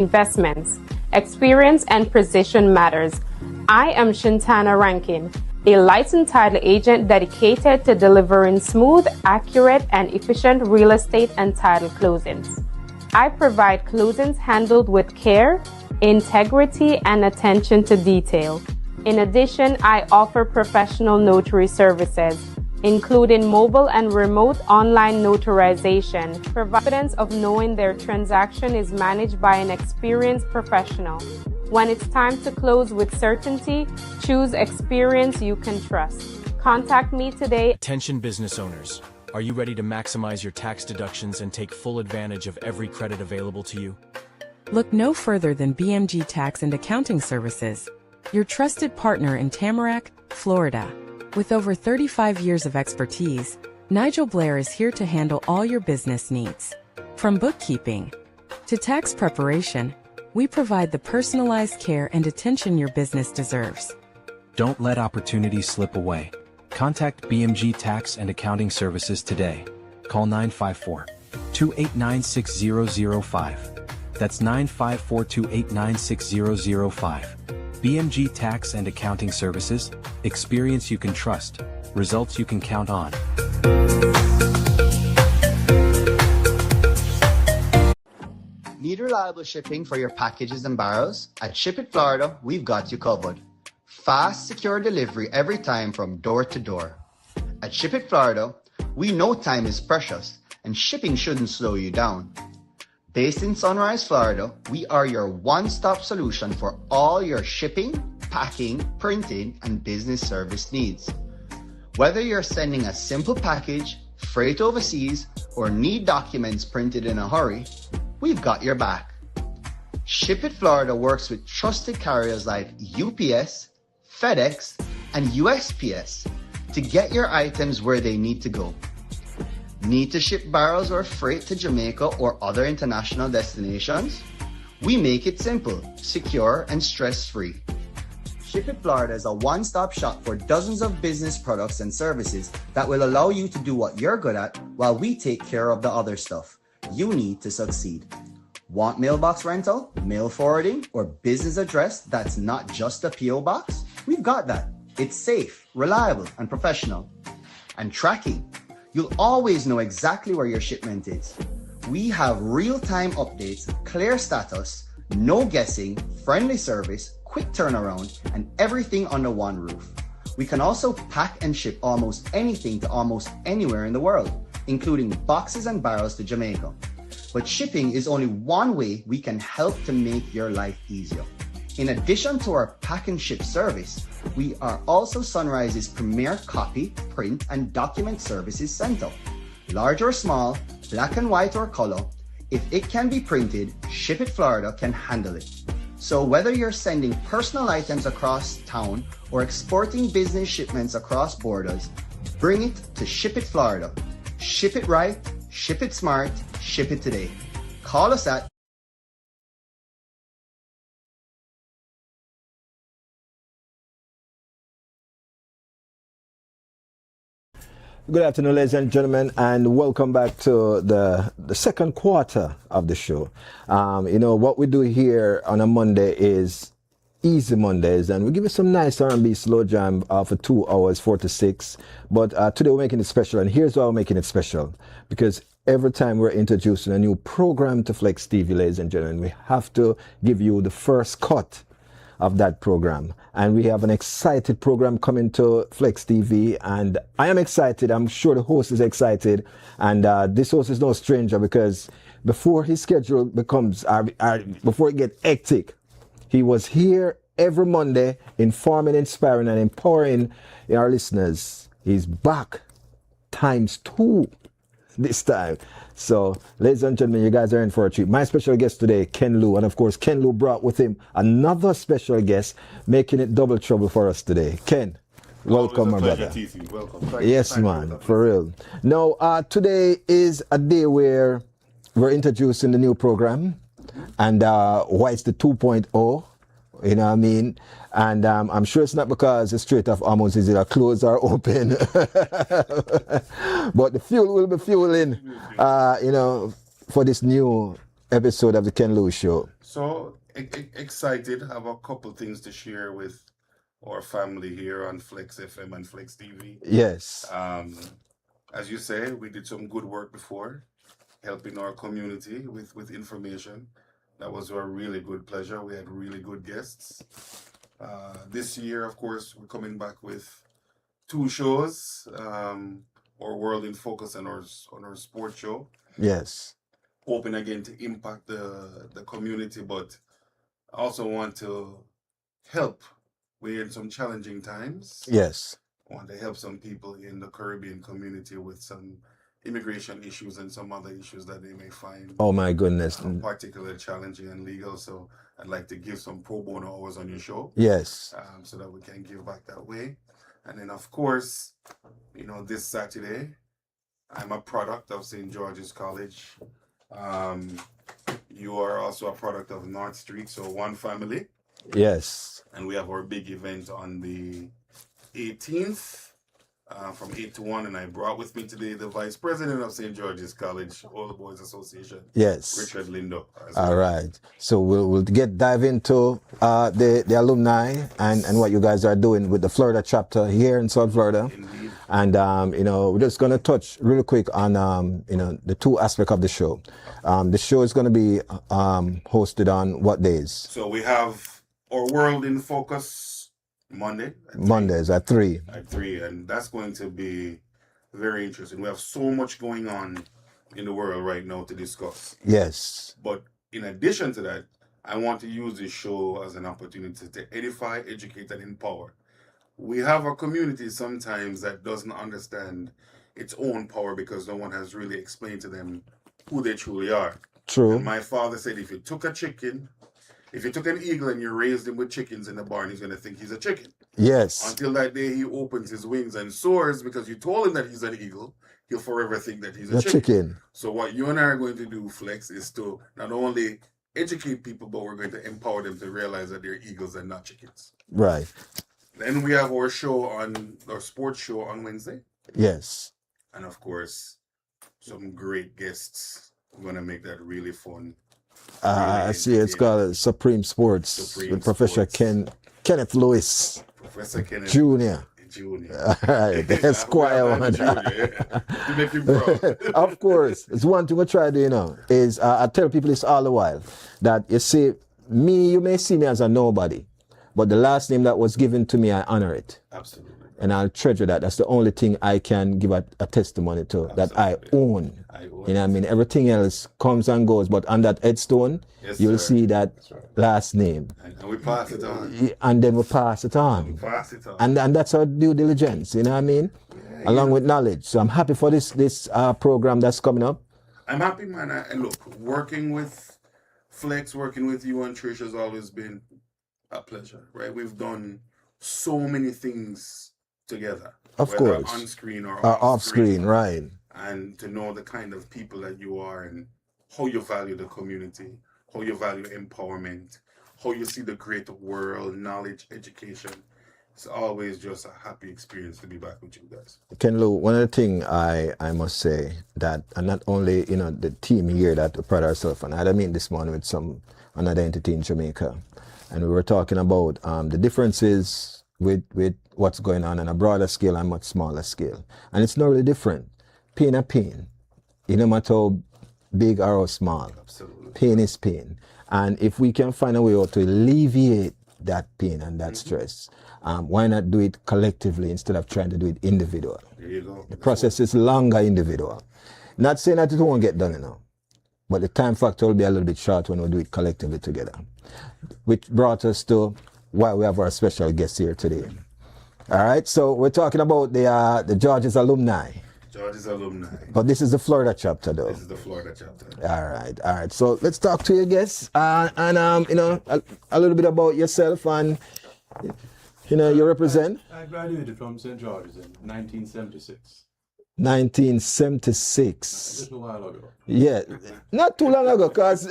investments. Experience and precision matters. I am Shintana Rankin, a licensed title agent dedicated to delivering smooth, accurate, and efficient real estate and title closings. I provide closings handled with care, integrity, and attention to detail. In addition, I offer professional notary services, including mobile and remote online notarization, provide evidence of knowing their transaction is managed by an experienced professional. When it's time to close with certainty, choose experience you can trust. Contact me today. Attention business owners. Are you ready to maximize your tax deductions and take full advantage of every credit available to you? Look no further than BMG Tax and Accounting Services, your trusted partner in Tamarack, Florida. With over 35 years of expertise, Nigel Blair is here to handle all your business needs. From bookkeeping to tax preparation, we provide the personalized care and attention your business deserves. Don't let opportunities slip away. Contact BMG Tax and Accounting Services today. Call 954-289-6005. That's 954-289-6005. BMG Tax and Accounting Services, experience you can trust, results you can count on. Need reliable shipping for your packages and barrels? At Ship It Florida, we've got you covered. Fast, secure delivery every time from door to door. At Ship It Florida, we know time is precious and shipping shouldn't slow you down. Based in Sunrise, Florida, we are your one-stop solution for all your shipping, packing, printing, and business service needs. Whether you're sending a simple package, freight overseas, or need documents printed in a hurry, we've got your back. Ship It Florida works with trusted carriers like UPS, FedEx, and USPS to get your items where they need to go. Need to ship barrels or freight to Jamaica or other international destinations? We make it simple, secure, and stress-free. Ship It Florida is a one-stop shop for dozens of business products and services that will allow you to do what you're good at while we take care of the other stuff you need to succeed. Want mailbox rental, mail forwarding, or business address that's not just a P.O. box? We've got that. It's safe, reliable, and professional. And tracking. You'll always know exactly where your shipment is. We have real-time updates, clear status, no guessing, friendly service, quick turnaround, and everything under one roof. We can also pack and ship almost anything to almost anywhere in the world, including boxes and barrels to Jamaica. But shipping is only one way we can help to make your life easier. In addition to our pack and ship service, we are also Sunrise's premier copy, print, and document services center. Large or small, black and white or color, if it can be printed, Ship It Florida can handle it. So whether you're sending personal items across town or exporting business shipments across borders, bring it to Ship It Florida. Ship it right, ship it smart, ship it today. Call us at Good afternoon, ladies and gentlemen, and welcome back to the second quarter of the show. What we do here on a Monday is Easy Mondays, and we give you some nice R&B slow jam for 2 hours, 4 to 6. But today we're making it special, and here's why we're making it special. Because every time we're introducing a new program to Flexx TV, ladies and gentlemen, we have to give you the first cut of that program. And we have an excited program coming to Flexx TV, and I am excited. I'm sure the host is excited, and this host is no stranger, because before his schedule becomes before it gets hectic, he was here every Monday informing, inspiring, and empowering our listeners. He's back ×2 this time. So, ladies and gentlemen, you guys are in for a treat. My special guest today, Ken Lou, and of course, Ken Lou brought with him another special guest, making it double trouble for us today. Ken, welcome, my brother. Welcome. Yes, man, for real. Now, today is a day where we're introducing the new program, and why it's the 2.0. You know what I mean? And I'm sure it's not because it's straight off almost is either closed or open. But the fuel will be fueling, for this new episode of the Ken Lewis Show? So excited. Have a couple things to share with our family here on Flexx FM and Flexx TV. Yes. As you say, we did some good work before, helping our community with information. That was a really good pleasure. We had really good guests. This year, of course, we're coming back with 2 shows. Our World in Focus and our sports show. Yes. Hoping again to impact the community, but I also want to help. We're in some challenging times. Yes. I want to help some people in the Caribbean community with some immigration issues and some other issues that they may find Oh my goodness. particularly challenging and legal. So I'd like to give some pro bono hours on your show, Yes. so that we can give back that way. And then, of course, this Saturday, I'm a product of St. George's College. You are also a product of North Street, so one family. Yes. And we have our big event on the 18th from 8 to 1. And I brought with me today the Vice President of St. George's College, All the Boys Association, Yes. Richard Lindo. All right. So we'll dive into the alumni and what you guys are doing with the Florida chapter here in South Florida. Indeed. And we're just going to touch real quick on the 2 aspects of the show. The show is going to be hosted on what days? So we have our World in Focus Monday. Mondays at 3. At 3, and that's going to be very interesting. We have so much going on in the world right now to discuss. Yes. But in addition to that, I want to use this show as an opportunity to edify, educate, and empower. We have a community sometimes that doesn't understand its own power because no one has really explained to them who they truly are. True. And my father said if you took an eagle and you raised him with chickens in the barn, he's going to think he's a chicken. Yes. Until that day he opens his wings and soars because you told him that he's an eagle, he'll forever think that he's a chicken. So what you and I are going to do, Flexx, is to not only educate people, but we're going to empower them to realize that they're eagles and not chickens. Right. Then we have our sports show on Wednesday. Yes. And of course, some great guests. We're going to make that really fun. I see it's called Supreme Sports with Professor Kenneth Lewis. Professor Kenneth Jr. Jr. All right, the Esquire one. To make you proud. Of course. It's one thing we try to do, is I tell people this all the while, that you see, you may see me as a nobody, but the last name that was given to me, I honor it. Absolutely. And I'll treasure that. That's the only thing I can give a testimony to, that I own. You know what I mean? Everything else comes and goes, but on that headstone, you'll see that last name. And we pass it on. And then we pass it on. And that's our due diligence, you know what I mean? Yeah, along with knowledge. So I'm happy for this program that's coming up. I'm happy, man. And look, working with Flexx, working with you and Trish has always been a pleasure, right? We've done so many things together. Of course. On screen or off screen, right. And to know the kind of people that you are and how you value the community, how you value empowerment, how you see the great world, knowledge, education. It's always just a happy experience to be back with you guys. Ken Lou, one of the things I must say that, and not only, the team here that we pride ourselves on, I had a meeting this morning with another entity in Jamaica, and we were talking about the differences with what's going on a broader scale and much smaller scale. And it's not really different. Pain is pain. No matter how big or how small. Absolutely. Pain is pain. And if we can find a way to alleviate that pain and that stress, why not do it collectively instead of trying to do it individual? There you go. The process is longer individual. Not saying that it won't get done, but the time factor will be a little bit short when we do it collectively together. Which brought us to why we have our special guest here today. All right, so we're talking about the George's alumni. George's alumni. But this is the Florida chapter, though. This is the Florida chapter. All right. So let's talk to your guests and a little bit about yourself and you represent. I graduated from St. George's in 1976. 1976. Just a while ago. Yeah, not too long ago, because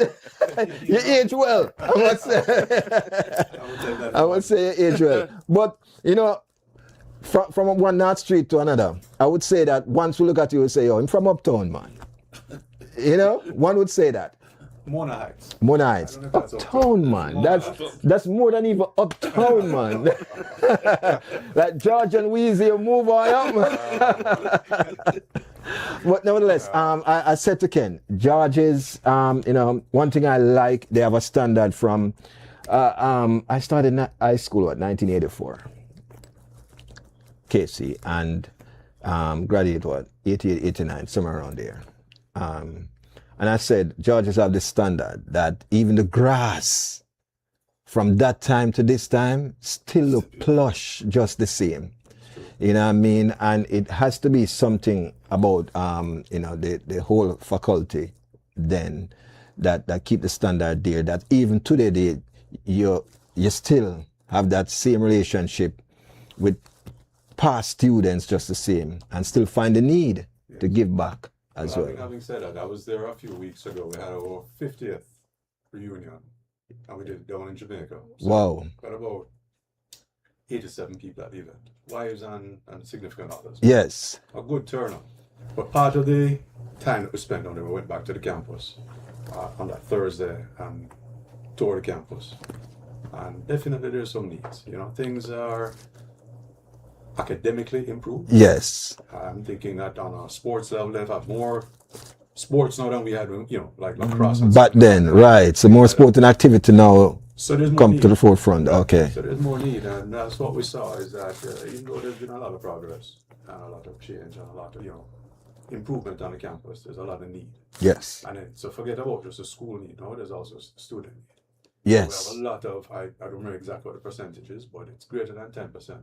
you age well. I would say you age well. But from one North Street to another, I would say that once we look at you, we say, "Yo, I'm from uptown, man." One would say that. Mona Heights. Mona I Heights. don't know if that's Uptown, man. That's more than even uptown, man. Like George and Weezy, you move on up, man. But nevertheless, I said to Ken, George's, one thing I like, they have a standard from, I started high school at 1984, KC, and graduated, 88, 89, somewhere around there. And I said, George's have this standard that even the grass from that time to this time still look plush just the same. You know what I mean? And it has to be something about, the whole faculty then that keep the standard there, that even today you still have that same relationship with past students just the same and still find the need to give back as well. Having said that, I was there a few weeks ago. We had our 50th reunion and we did it down in Jamaica. So wow. Got about 87 people at the event. Wives and significant others. Yes. A good turnout. But part of the time that we spent on there, we went back to the campus on that Thursday and toured the campus. And definitely there's some needs. Things are academically improved. Yes. I'm thinking that on a sports level, they have more sports now than we had, like lacrosse. Back then, right. So more sport and activity now. So there's more come need. To the forefront. Okay. So there's more need, and that's what we saw is that even though there's been a lot of progress and a lot of change and a lot of improvement on the campus, there's a lot of need. Yes. And then, so forget about just a school need. No, there's also student need. Yes. So we have a lot of I don't remember exactly what the percentage is, but it's greater than 10%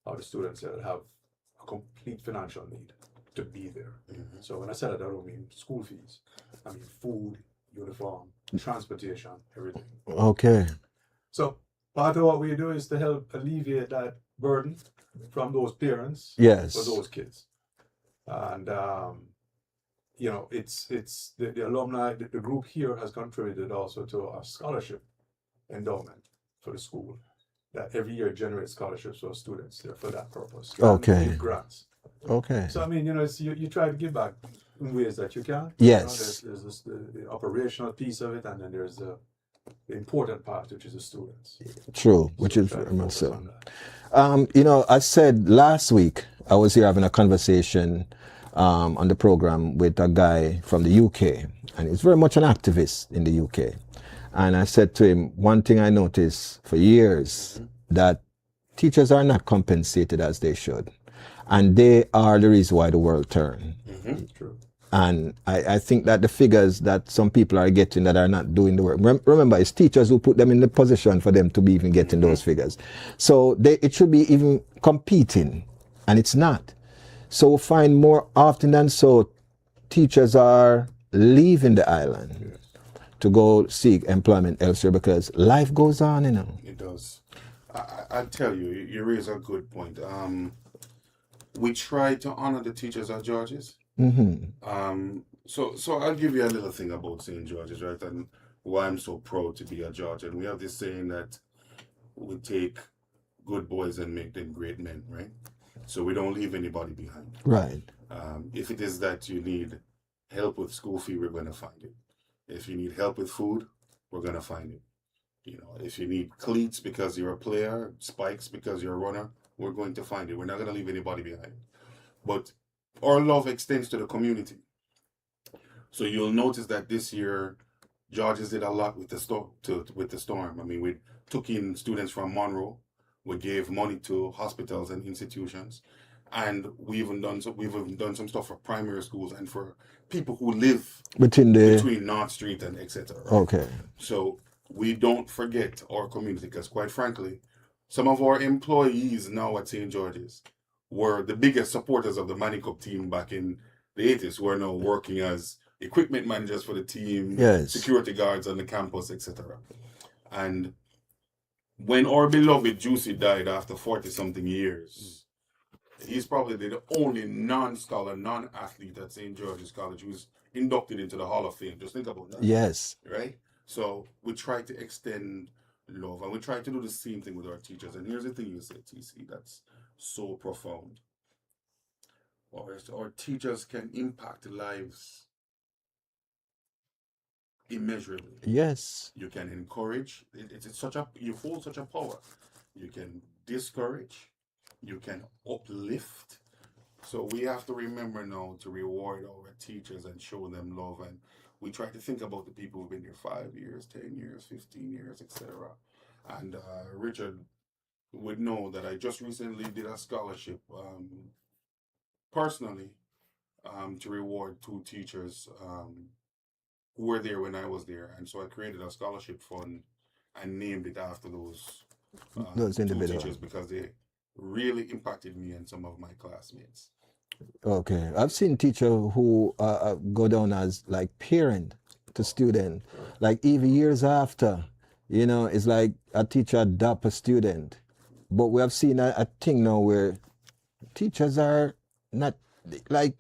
of the students that have a complete financial need to be there. Mm-hmm. So when I said that, I don't mean school fees. I mean food, uniform, transportation, everything. Okay. So part of what we do is to help alleviate that burden from those parents yes. for those kids. And it's the alumni, the group here has contributed also to a scholarship endowment for the school that every year generates scholarships for students there for that purpose. Okay. Grants. Okay. So I mean, you try to give back in ways that you can. Yes. There's the operational piece of it, and then there's the important part, which is the students. True, which is very much so. I said last week I was here having a conversation on the program with a guy from the UK, and he's very much an activist in the UK. And I said to him, one thing I noticed for years, that teachers are not compensated as they should. And they are the reason why the world turns. Mm-hmm. True. And I think that the figures that some people are getting that are not doing the work, remember, it's teachers who put them in the position for them to be even getting those figures. So it should be even competing, and it's not. So we find more often than so, teachers are leaving the island. Yes. To go seek employment elsewhere because life goes on, It does. I tell you, you raise a good point. We try to honor the teachers at George's. Mm-hmm. So I'll give you a little thing about St. George's, right? And why I'm so proud to be a George. And we have this saying that we take good boys and make them great men, right? So we don't leave anybody behind. Right. If it is that you need help with school fee, we're going to find it. If you need help with food, we're going to find it. If you need cleats because you're a player, spikes because you're a runner, we're going to find it. We're not going to leave anybody behind. But our love extends to the community. So you'll notice that this year, George's did a lot with the storm. I mean, we took in students from Monroe. We gave money to hospitals and institutions. And we've even done some stuff for primary schools and for people who live between North Street and etc. Right? Okay. So we don't forget our community because, quite frankly, some of our employees now at St. George's were the biggest supporters of the Manning Cup team back in the 80s, who are now working as equipment managers for the team, yes. security guards on the campus, etc. And when our beloved Juicy died after 40-something years, he's probably the only non-scholar, non-athlete at St. George's College who's inducted into the Hall of Fame. Just think about that. Yes. Right? So we try to extend love, and we try to do the same thing with our teachers. And here's the thing you said, TC, that's so profound. Our teachers can impact lives immeasurably. Yes. You can encourage. It's such a, you hold such a power. You can discourage. You can uplift. So we have to remember now to reward our teachers and show them love. And we try to think about the people who've been here 5 years, 10 years, 15 years, etc. And Richard would know that I just recently did a scholarship personally to reward 2 teachers who were there when I was there. And so I created a scholarship fund and named it after those 2 individuals teachers because they really impacted me and some of my classmates. Okay, I've seen teachers who go down as like parent to student, like even years after, you know, it's like a teacher adopt a student. But we have seen a thing now where teachers are not like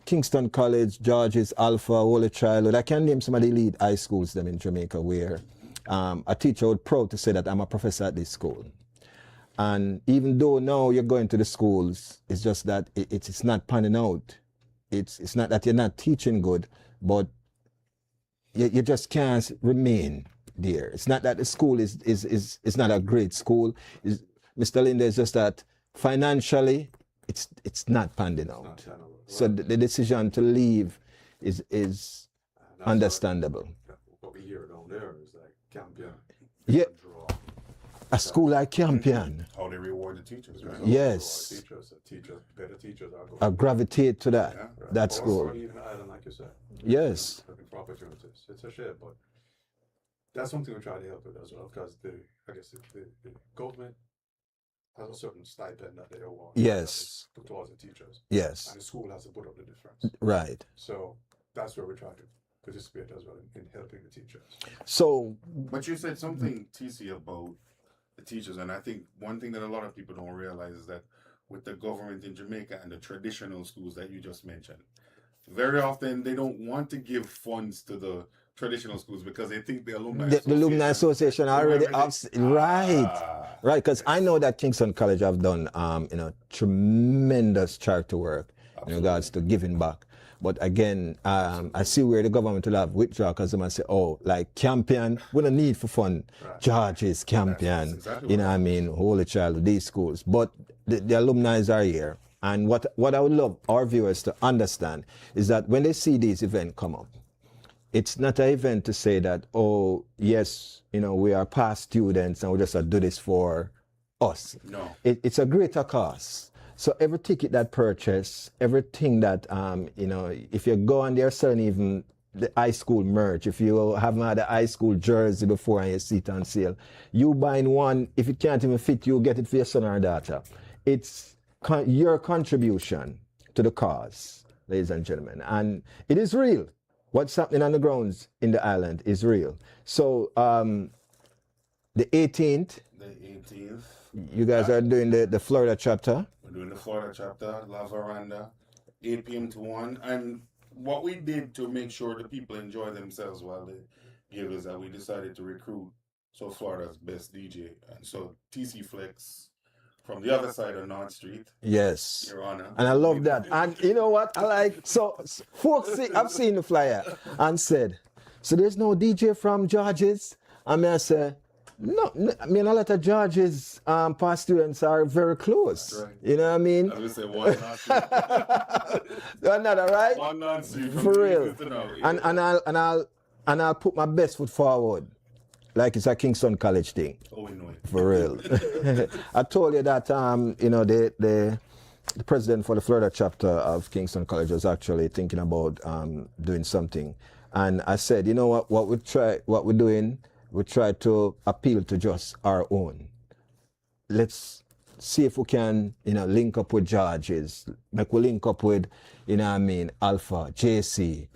Kingston College, George's, Alpha, Holy Childhood. I can name some of the elite high schools them in Jamaica where a teacher would proud to say that I'm a professor at this school. And even though now you're going to the schools, it's just that it's not panning out. It's not that you're not teaching good, but you just can't remain there. It's not that the school is not a great school. Mr. Linda, is just that financially it's not panning out. So the decision to leave is understandable. What we hear down there is like Campion. Yeah. A school like Campion. How they reward the teachers, right? Yes. Better teachers are going. I gravitate to that, Right. that school. Or even an island, like you said. Yes. Looking for opportunities. It's a shame, but that's something we try to help with as well, because the government has a certain stipend that they want. Yes. Put towards the teachers. Yes. And the school has to put up the difference. Right. So that's where we try to participate as well in helping the teachers. So. But you said something, TC, about the teachers, and I think one thing that a lot of people don't realize is that with the government in Jamaica and the traditional schools that you just mentioned, very often they don't want to give funds to the traditional schools because they think the alumni association already right, because I know that Kingston College have done tremendous charity work in regards to giving back. But again, I see where the government will have withdraw because they might say, oh, like Campion, we don't need for fund. Right. George's, Campion, exactly, you know what I mean, Holy Child, these schools. But the alumni are here. And what I would love our viewers to understand is that when they see these events come up, it's not an event to say that, oh, yes, we are past students and we just do this for us. No. It's a greater cause. So every ticket that purchase, everything that, if you go on there selling even the high school merch, if you haven't had a high school jersey before and you see it on sale, you buying one, if it can't even fit you, get it for your son or daughter. It's your contribution to the cause, ladies and gentlemen. And it is real. What's happening on the grounds in the island is real. So the 18th. The 18th. You guys are doing the Florida chapter. We're doing the Florida chapter, La Veranda, 8 p.m. to 1. And what we did to make sure the people enjoy themselves while they give is that we decided to recruit Florida's best DJ. And so TC Flexx from the other side of North Street. Yes. Your Honor. And I love that. And you know what? I like, so folks, I've seen the flyer and said, so there's no DJ from George's? I say, no, I mean, a lot of George's past students are very close. Right. You know what I mean? I would say one North Street. Another, right? One North Street. For real. And I'll put my best foot forward. Like it's a Kingston College thing. Oh, we know it. For real. I told you that, the president for the Florida chapter of Kingston College was actually thinking about doing something. And I said, you know what we're doing, we try to appeal to just our own. Let's see if we can, link up with George's, like we link up with, Alpha, JC,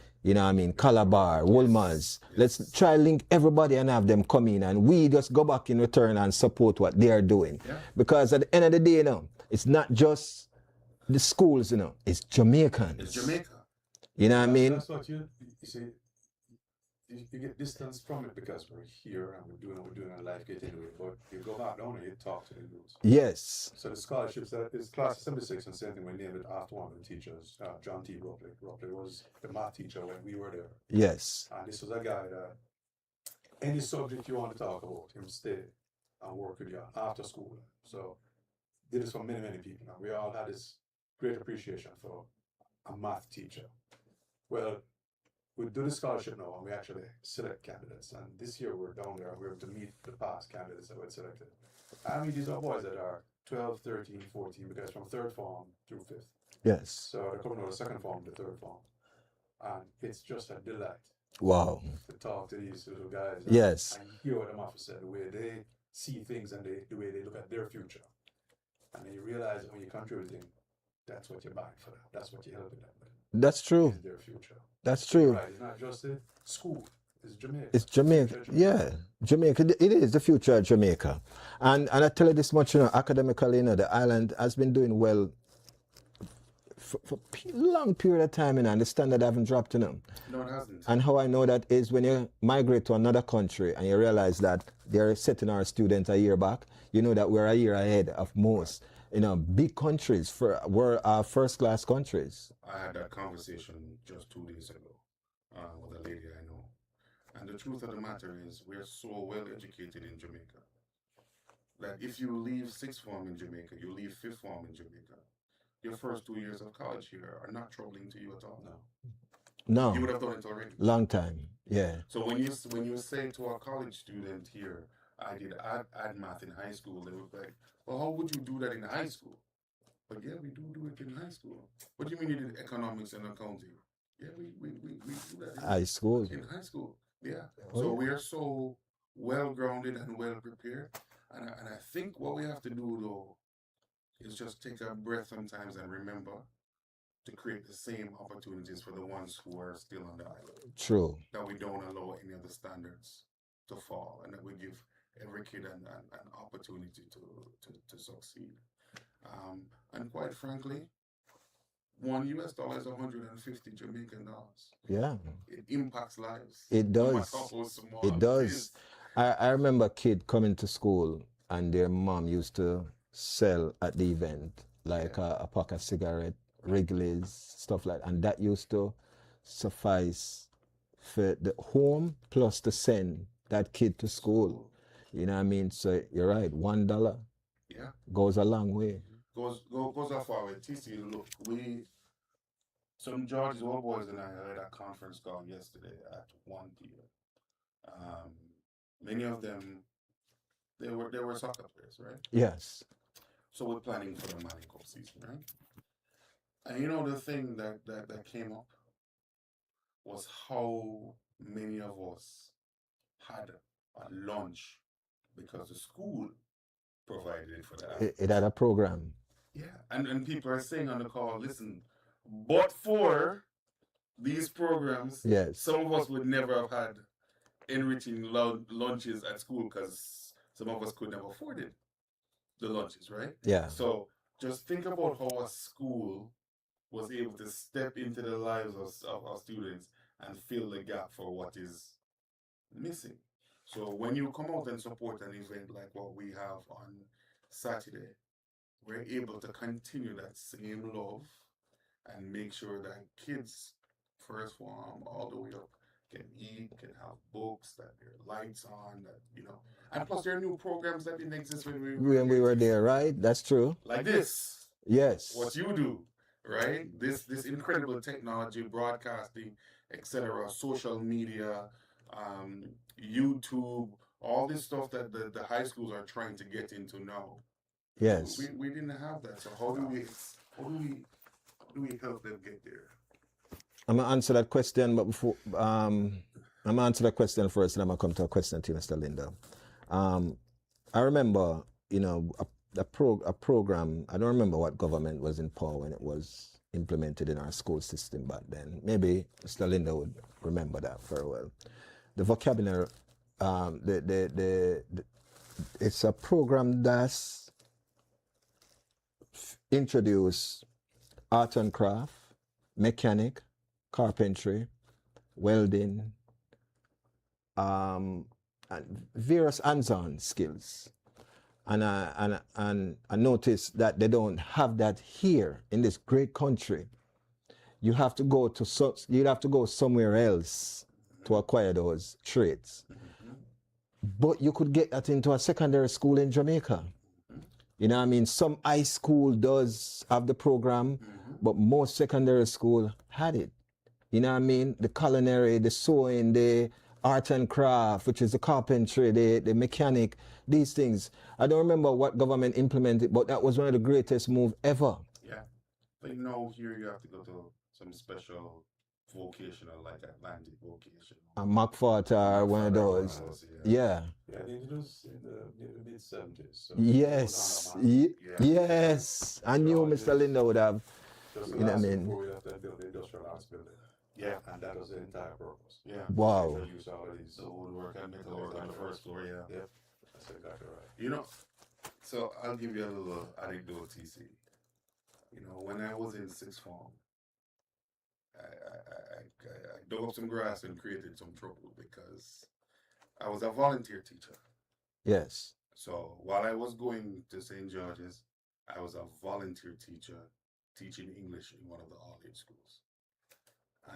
Calabar, Woolmans. Let's try link everybody and have them come in and we just go back in return and support what they are doing. Yeah. Because at the end of the day, it's not just the schools, it's Jamaicans. It's Jamaica. You know what I mean? That's what you see. you get distance from it because we're here and we're doing what we're doing in life, get into it. But you go back down and you talk to the youths. Yes. So the scholarships, that is class 76, and same thing, we named it after one of the teachers, John T. Ropley. Ropley was the math teacher when we were there. Yes. And this was a guy that any subject you want to talk about, him stay and work with you after school. So did this for many, many people. And we all had this great appreciation for a math teacher. Well, we do the scholarship now and we actually select candidates. And this year we're down there and we're able to meet the past candidates that were selected. I mean, these are boys that are 12, 13, 14, because from third form through fifth. Yes. So they're coming out of second form to third form. And it's just a delight. Wow. To talk to these little guys. Yes. And hear what them have to say, the way they see things and the way they look at their future. And then you realize when you're contributing, that's what you're buying for them. That's what you're helping them with. That's true. Is their future. That's true. Right. It's not just a school. It's Jamaica. It's Jamaica. Yeah. Jamaica. It is the future of Jamaica. And I tell you this much, academically, the island has been doing well for a long period of time, and the standard haven't dropped, No, it hasn't. And how I know that is when you migrate to another country and you realize that they're setting our students a year back, you know that we're a year ahead of most. Big countries, we're first-class countries. I had that conversation just 2 days ago with a lady I know. And the truth of the matter is we're so well educated in Jamaica that if you leave sixth form in Jamaica, you leave fifth form in Jamaica, your first 2 years of college here are not troubling to you at all. No. You would have done it already. Long time. Yeah. So when you say to a college student here, I did add math in high school, they would be like, well, how would you do that in high school? But yeah, we do it in high school. What do you mean you did economics and accounting? Yeah, we do that in high school. In high school, yeah. So we are so well grounded and well prepared. And I think what we have to do though is just take a breath sometimes and remember to create the same opportunities for the ones who are still on the island. True. That we don't allow any of the standards to fall, and that we give every kid an opportunity to succeed. And quite frankly, $1 is 150 Jamaican dollars. Yeah. It impacts lives. It does. It does. I remember a kid coming to school and their mom used to sell at the event, like a pack of cigarette, Wrigley's, stuff like that. And that used to suffice for the home plus to send that kid to school. You know what I mean? So you're right, $1 goes a long way. Goes a far way. TC, look, some George's old boys and I had a conference call yesterday at 1 p.m. Many of them, they were soccer players, right? Yes. So we're planning for the Manico season, right? And the thing that came up was how many of us had a lunch because the school provided it for that. It had a program. Yeah, and people are saying on the call, listen, but for these programs, yes, some of us would never have had enriching lunches at school because some of us could never afford it, the lunches, right? Yeah. So just think about how a school was able to step into the lives of our students and fill the gap for what is missing. So when you come out and support an event like what we have on Saturday, we're able to continue that same love and make sure that kids, first form all the way up, can eat, can have books, that there are lights on, that and plus there are new programs that didn't exist when we were there, right? That's true. Like this. Yes. What you do, right? This incredible technology, broadcasting, etc., social media, YouTube, all this stuff that the high schools are trying to get into now. Yes. We didn't have that. So how do we help them get there? I'm gonna answer that question, but before I'm gonna answer that question first, and I'm gonna come to a question to you, Mr. Linda. I remember, a program. I don't remember what government was in power when it was implemented in our school system back then. Maybe Mr. Linda would remember that very well. The vocabulary, it's a program that's introduced art and craft, mechanic, carpentry, welding, and various hands-on skills. And I noticed that they don't have that here in this great country. You have to go somewhere else to acquire those traits. But you could get that into a secondary school in Jamaica. You know what I mean? Some high school does have the program, but most secondary school had it. You know what I mean? The culinary, the sewing, the art and craft, which is the carpentry, the mechanic, these things. I don't remember what government implemented, but that was one of the greatest moves ever. Yeah. But here you have to go to some special vocational, like Atlantic vocational. And McFarter, one of those. Yeah. Yeah, it was in the mid-70s. So yes. Yes. I knew Mr. Linda would have, you know what I mean? Before we left that building, industrial arts building. Yeah. And that was the entire purpose. Yeah. Wow. They used all of these. The woodwork and metalwork on the first floor, yeah. Yep. That's exactly right. So I'll give you a little anecdote, TC. When I was in sixth form, I dug up some grass and created some trouble because I was a volunteer teacher. Yes. So while I was going to St. George's, I was a volunteer teacher teaching English in one of the all-age schools.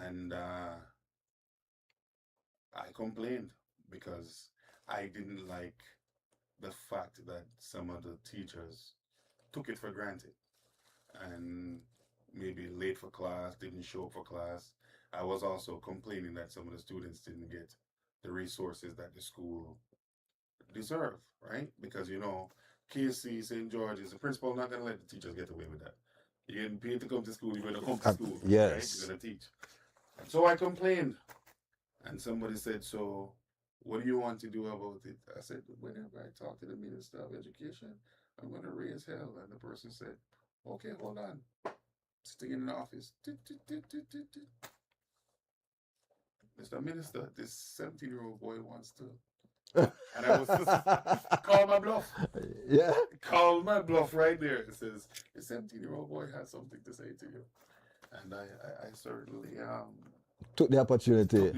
And I complained because I didn't like the fact that some of the teachers took it for granted and maybe late for class, didn't show up for class. I was also complaining that some of the students didn't get the resources that the school deserve, right? Because, KC, St. George's, the principal not going to let the teachers get away with that. You're getting paid to come to school, you're going to come to school, yes. Right? You're going to teach. And so I complained. And somebody said, so what do you want to do about it? I said, whenever I talk to the Minister of Education, I'm going to raise hell. And the person said, okay, hold on. Sitting in the office. Mr. Minister, this 17-year-old boy wants to. And I was just, call my bluff. Yeah. Call my bluff right there. It says, the 17-year-old boy has something to say to you. And I certainly took the opportunity.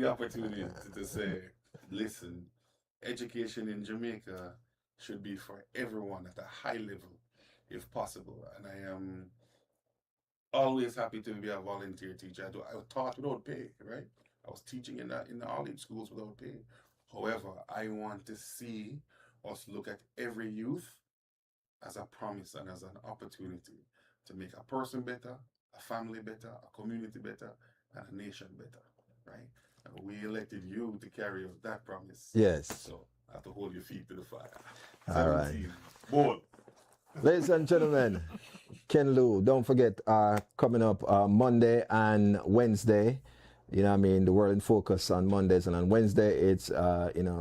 To say, listen, education in Jamaica should be for everyone at a high level, if possible. And I am always happy to be a volunteer teacher. I taught without pay, right? I was teaching in the all-age schools without pay. However, I want to see us look at every youth as a promise and as an opportunity to make a person better, a family better, a community better, and a nation better, right? And we elected you to carry out that promise. Yes. So I have to hold your feet to the fire. All right. Bold. Ladies and gentlemen, Ken Lou, don't forget, coming up Monday and Wednesday, you know what I mean, the World in Focus on Mondays, and on Wednesday it's,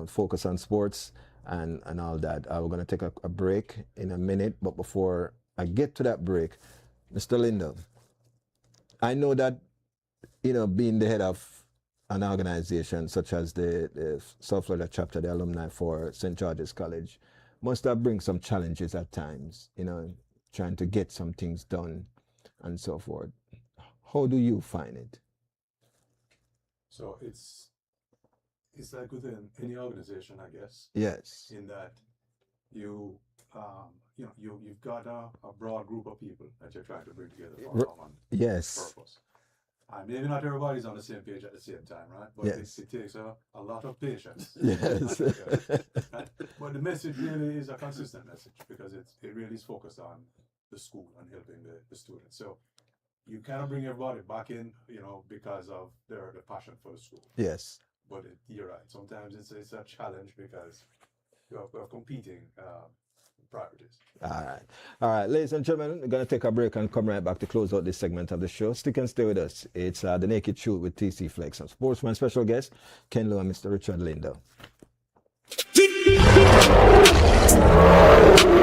focus on sports and all that. We're going to take a break in a minute, but before I get to that break, Mr. Linda, I know that, being the head of an organization such as the South Florida chapter, the alumni for St. George's College, must have bring some challenges at times, trying to get some things done and so forth. How do you find it? So it's like within any organization, I guess. Yes. In that you've got a broad group of people that you're trying to bring together for a common purpose. Maybe not everybody's on the same page at the same time, right? But yes. it takes a lot of patience. Yes. But the message really is a consistent message because it really is focused on the school and helping the students. So you cannot bring everybody back in, because of their passion for the school. Yes. But you're right. Sometimes it's a challenge because we're competing priorities. All right, ladies and gentlemen, we're going to take a break and come right back to close out this segment of the show. Stick and stay with us. It's The Naked Truth with TC Flexx and Sportsman special guest, Ken Lou and Mr. Richard Lindo.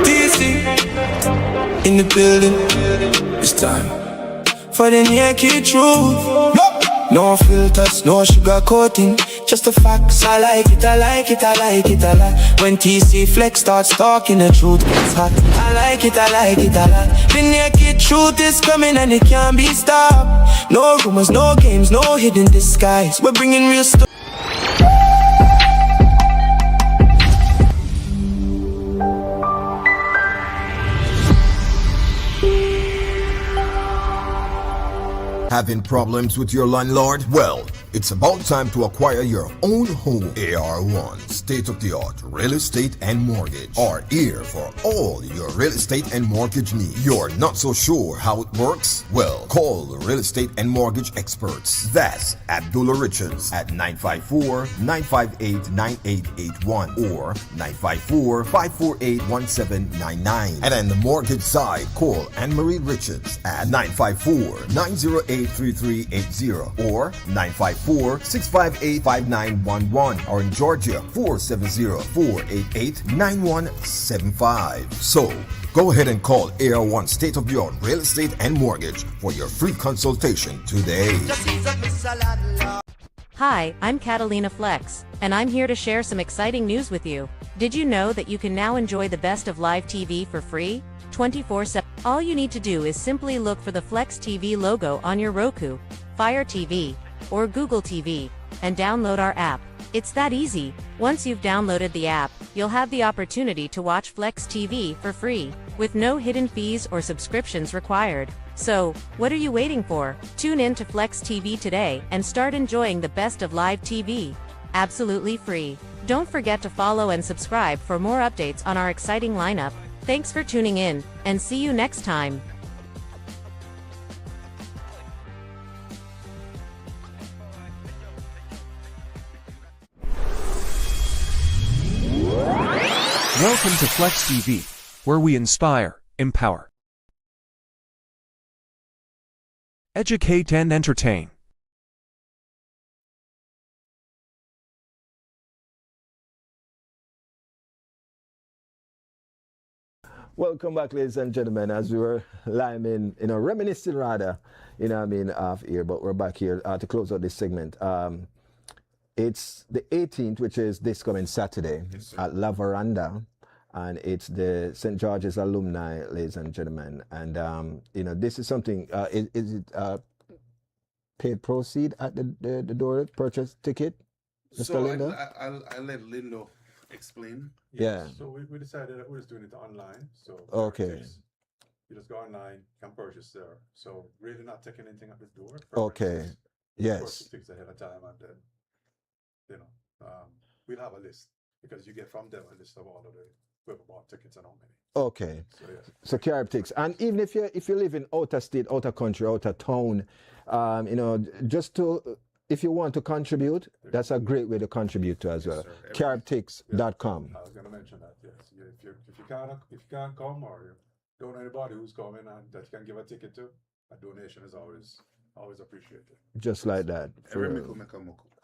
TC in the building. It's time for the naked truth. No filters, no sugar coating, just the facts. I like it, I like it, I like it, I like. When TC Flexx starts talking, the truth gets hot. I like it, I like it, I like. The naked truth is coming and it can't be stopped. No rumors, no games, no hidden disguise. We're bringing real stuff. Having problems with your landlord? Well, it's about time to acquire your own home. AR1, state-of-the-art real estate and mortgage, are here for all your real estate and mortgage needs. You're not so sure how it works? Well, call the real estate and mortgage experts. That's Abdullah Richards at 954-958-9881 or 954-548-1799. And on the mortgage side, call Anne-Marie Richards at 954-908-3380 or 954-658-5911 or in Georgia 470-488-9175. So, go ahead and call AR1 State of the Art Real Estate and Mortgage for your free consultation today. Hi, I'm Catalina Flexx, and I'm here to share some exciting news with you. Did you know that you can now enjoy the best of live TV for free? 24/7. All you need to do is simply look for the Flexx TV logo on your Roku, Fire TV, or Google TV, and download our app. It's that easy. Once you've downloaded the app, you'll have the opportunity to watch Flexx TV for free, with no hidden fees or subscriptions required. So, what are you waiting for? Tune in to Flexx TV today and start enjoying the best of live TV. Absolutely free. Don't forget to follow and subscribe for more updates on our exciting lineup. Thanks for tuning in, and see you next time. Welcome to Flexx TV, where we inspire, empower, educate and entertain. Welcome back, ladies and gentlemen, as we were liming, reminiscing rather, off here, but we're back here to close out this segment. It's the 18th, which is this coming Saturday at La Veranda, and it's the St. George's alumni, ladies and gentlemen. And, this is something, is it paid proceed at the door, purchase ticket, Mr. Lindo? I'll let Lindo explain. Yeah. So we decided that we're just doing it online. So okay. You just go online, can purchase there. So really not taking anything at the door. Okay. Yes. Fix ahead of time, and then we'll have a list because you get from them a list of all of the whoever bought tickets and how many. Okay. So yeah. So carry tickets, and even if you live in outer state, outer country, outer town, if you want to contribute, that's a great way to contribute to as well. Caribtix.com. I was going to mention that. Yes. If you can't come, or you don't know anybody who's coming and that you can give a ticket to, a donation is always appreciated. Just like that.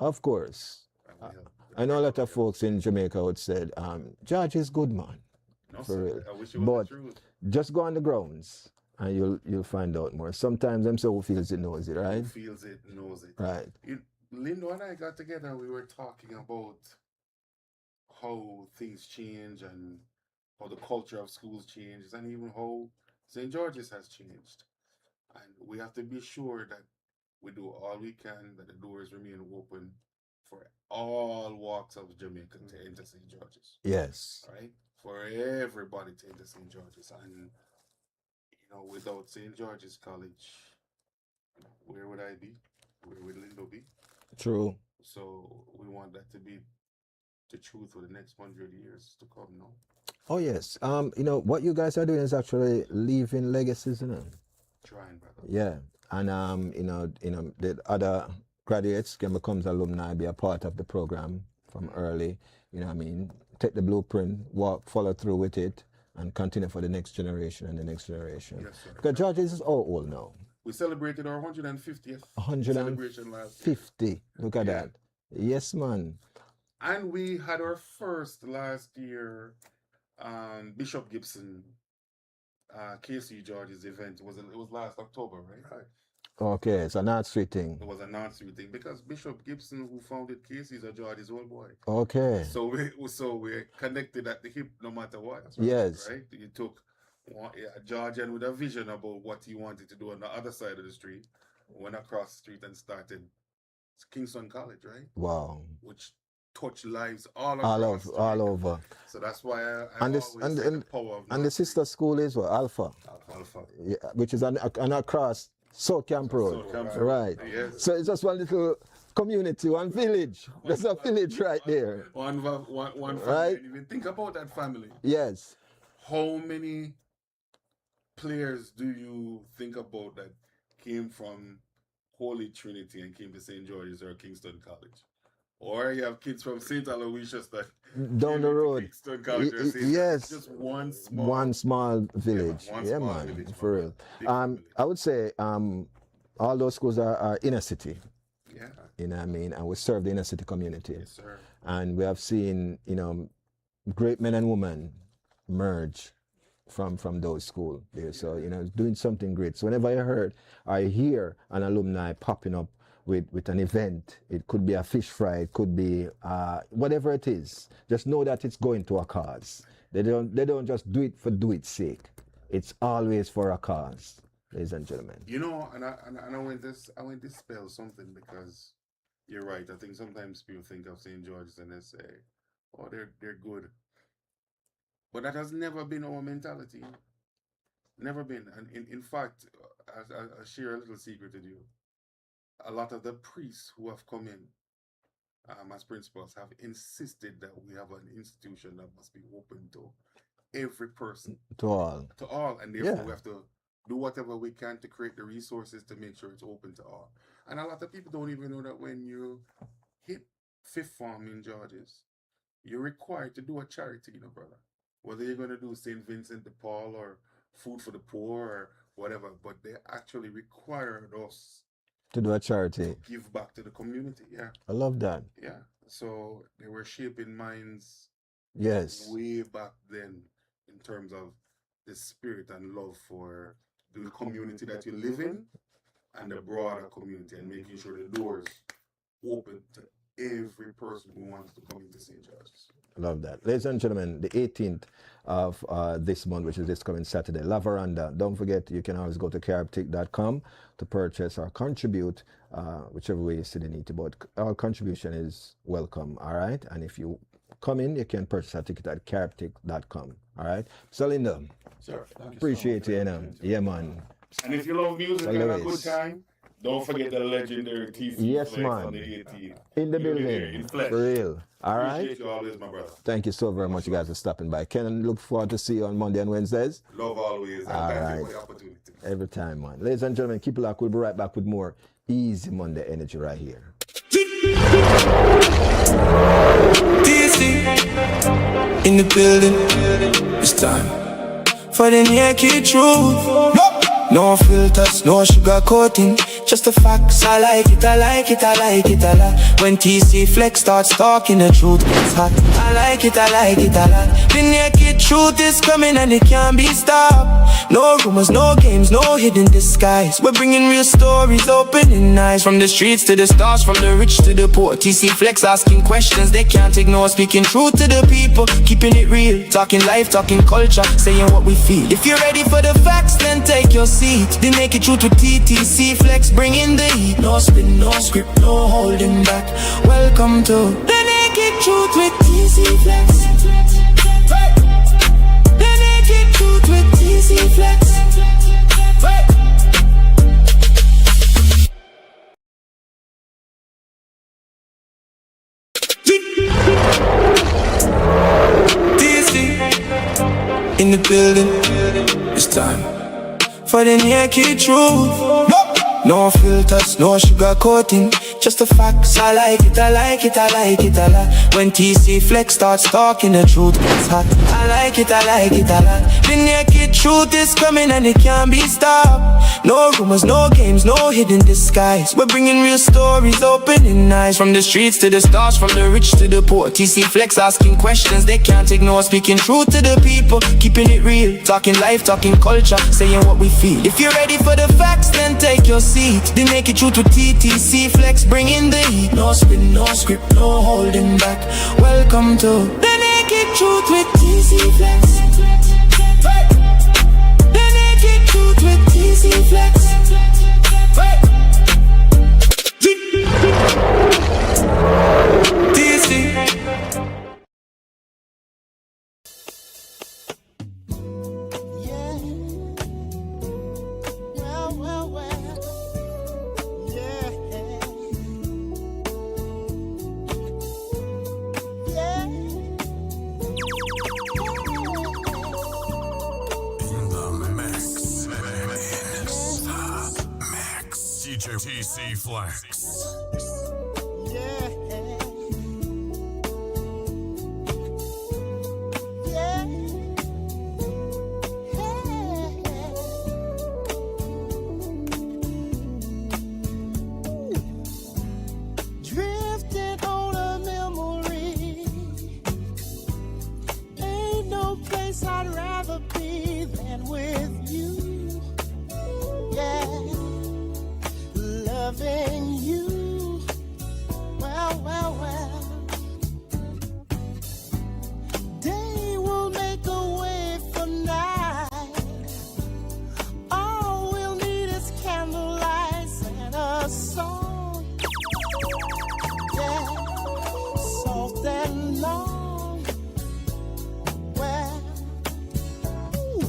Of course. I know a lot of folks in Jamaica would say, George is good, man. No, for sir. real. I wish it was But the truth. just go on the grounds and you'll find out more. Sometimes them so who feels it knows it, right? Who feels it knows it. Right. Lindo and I got together, we were talking about how things change and how the culture of schools changes and even how St. George's has changed. And we have to be sure that we do all we can, that the doors remain open for all walks of Jamaica to enter St. George's. Yes. Right? For everybody to enter St. George's. And, without St. George's College, where would I be? Where would Lindo be? True. So we want that to be the truth for the next 100 years to come now. Oh yes. What you guys are doing is actually leaving legacies, Trying, brother. Yeah. And the other graduates can become alumni, be a part of the program from early. Take the blueprint, follow through with it, and continue for the next generation and the next generation. Yes, sir. Because George's is all old now. We celebrated our 150th 150. celebration last year. Look at that. Yes, man. And we had our first last year Bishop Gibson KC George's event. It was last October, right? Okay, it's a North Street thing. It was a North Street thing because Bishop Gibson, who founded KC's, a George's old boy. Okay. So we're connected at the hip no matter what. Yes. Right? You took a Georgian with a vision about what he wanted to do on the other side of the street, went across the street and started Kingston College, right? Wow. Which touched lives all across all over. So that's why I And always say the power of and the sister school is what? Alpha. Alpha. Yeah, which is an across South Camp Road. South Camp Road. Right. Yes. So it's just one little community, one village. There's a village right there. One family. Right. And if you think about that family, Yes. how many players do you think about that came from Holy Trinity and came to St. George's or Kingston College? Or you have kids from St. Aloysius that down the road. Kingston College or St. Yes. Just one small village. Yeah, man. Village, For real. I would say all those schools are inner city. Yeah. You know what I mean? And we serve the inner city community. Yes, sir. And we have seen, great men and women merge from those schools there. So, doing something great. So whenever I hear an alumni popping up with an event, it could be a fish fry, it could be whatever it is, just know that it's going to a cause. They don't just do it for do its sake. It's always for a cause, ladies and gentlemen. And I went to spell something because you're right. I think sometimes people think of St. George's and they say, oh, they're good. But that has never been our mentality. Never been. And in fact, I'll share a little secret with you. A lot of the priests who have come in as principals have insisted that we have an institution that must be open to every person. To all. And therefore we have to do whatever we can to create the resources to make sure it's open to all. And a lot of people don't even know that when you hit fifth form in George's, you're required to do a charity, brother. Whether you're going to do St. Vincent de Paul or Food for the Poor or whatever, but they actually required us to do a charity. Give back to the community, yeah. I love that. Yeah. So they were shaping minds way back then in terms of the spirit and love for the community that you live in and the broader community and making sure the doors open to every person who wants to come into St. George's. I love that. Ladies and gentlemen, the 18th of this month, which is this coming Saturday, La Veranda. Don't forget, you can always go to caribtic.com to purchase or contribute, whichever way you see the need to. But our contribution is welcome, all right? And if you come in, you can purchase a ticket at caribtic.com, all right? So, Linda, sir, appreciate you, Yeah, man. And if you love music and a good time, don't forget the legendary TC Yes, Flexx man. on the 18th. In the building. In flesh. For real. All right. Appreciate you always, my brother. Thank you so very much, you guys, for stopping by. Ken, look forward to see you on Monday and Wednesdays. Love always. And thank you for the opportunity. Every time, man. Ladies and gentlemen, keep it locked. We'll be right back with more Easy Monday energy right here. TC in the building. It's time for the naked truth. No filters, no sugar coating, just the facts. I like it, I like it, I like it a lot. When TC Flexx starts talking, the truth gets hot. I like it, I like it a lot. The naked truth is coming and it can't be stopped. No rumors, no games, no hidden disguise. We're bringing real stories, opening eyes. From the streets to the stars, from the rich to the poor. TC Flexx asking questions they can't ignore. Speaking truth to the people, keeping it real. Talking life, talking culture, saying what we feel. If you're ready for the facts, then take your seat. The naked truth with TC Flexx, bringing the heat. No spin, no script, no holding back. Welcome to the naked truth with TC Flexx. The naked truth with TC Flexx. TC in the building. It's time for the naked truth. No filters, no sugar coating, just the facts. I like it, I like it, I like it a lot. When TC Flexx starts talking, the truth gets hot. I like it, I like it a lot. The naked truth is coming and it can't be stopped. No rumors, no games, no hidden disguise. We're bringing real stories, opening eyes. From the streets to the stars, from the rich to the poor. TC Flexx asking questions they can't ignore. Speaking truth to the people, keeping it real. Talking life, talking culture, saying what we feel. If you're ready for the facts, then take your seat. The naked truth with TC Flexx, bringing the heat. No spin, no script, no holding back. Welcome to the naked truth with TC Flexx. The naked truth with TC Flexx. TC Flexx. Drifting on a memory. Ain't no place I'd rather be than with you. Yeah, loving you. Well, well, well. Day will make a way for night. All we'll need is candlelight and a song. Yeah, soft and long. Well, ooh,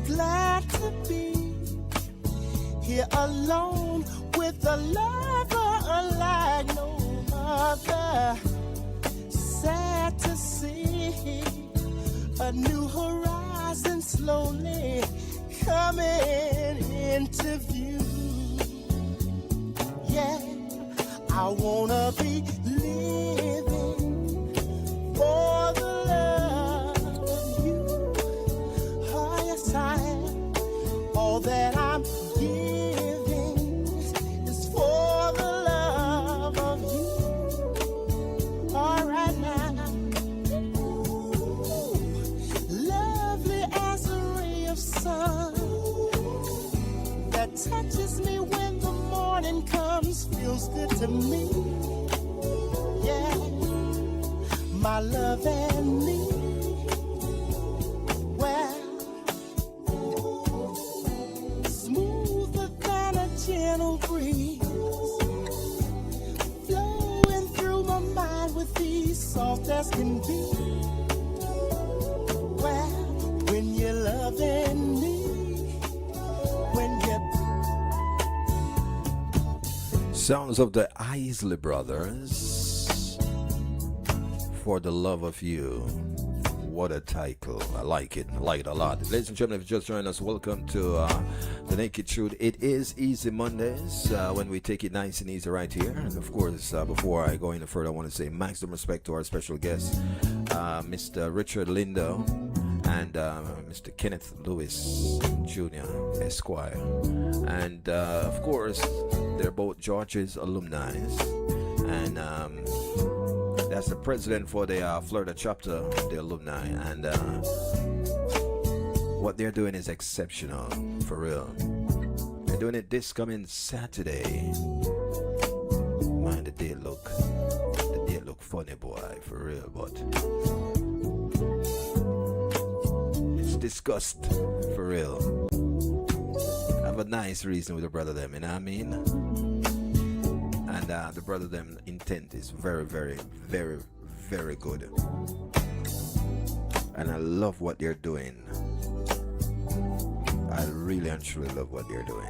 glad to be here alone with a lover unlike no other. Sad to see a new horizon slowly coming into view. Yeah, I wanna be living for the love of you. Oh, yes, I am. All that I'm giving is for the love of you. All right now. Ooh, lovely as a ray of sun that touches me when the morning comes, feels good to me. Yeah, my love and me. Well, smoother than a gentle breeze, flowing through my mind with ease, soft as can be. Well, when you're loving me, when you're Sounds of the Isley Brothers. For the Love of You. What a title. I like it. I like it a lot. Ladies and gentlemen, if you just joined us, welcome to The Naked Truth. It is Easy Mondays when we take it nice and easy right here. And of course, before I go any further, I want to say maximum respect to our special guests, Mr. Richard Lindo and Mr. Kenneth Lewis Jr. Esquire. And of course, they're both George's alumni. And that's the president for the Florida chapter of the alumni. And what they're doing is exceptional, for real. They're doing it this coming Saturday. Man, the day look funny, boy, for real, but it's discussed, for real. I have a nice reason with the brother them, you know what I mean? And the brother them intent is very, very, very, very good. And I love what they're doing. I really and truly love what they're doing.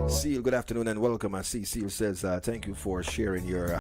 Seal, good afternoon and welcome. I see Seal says thank you for sharing your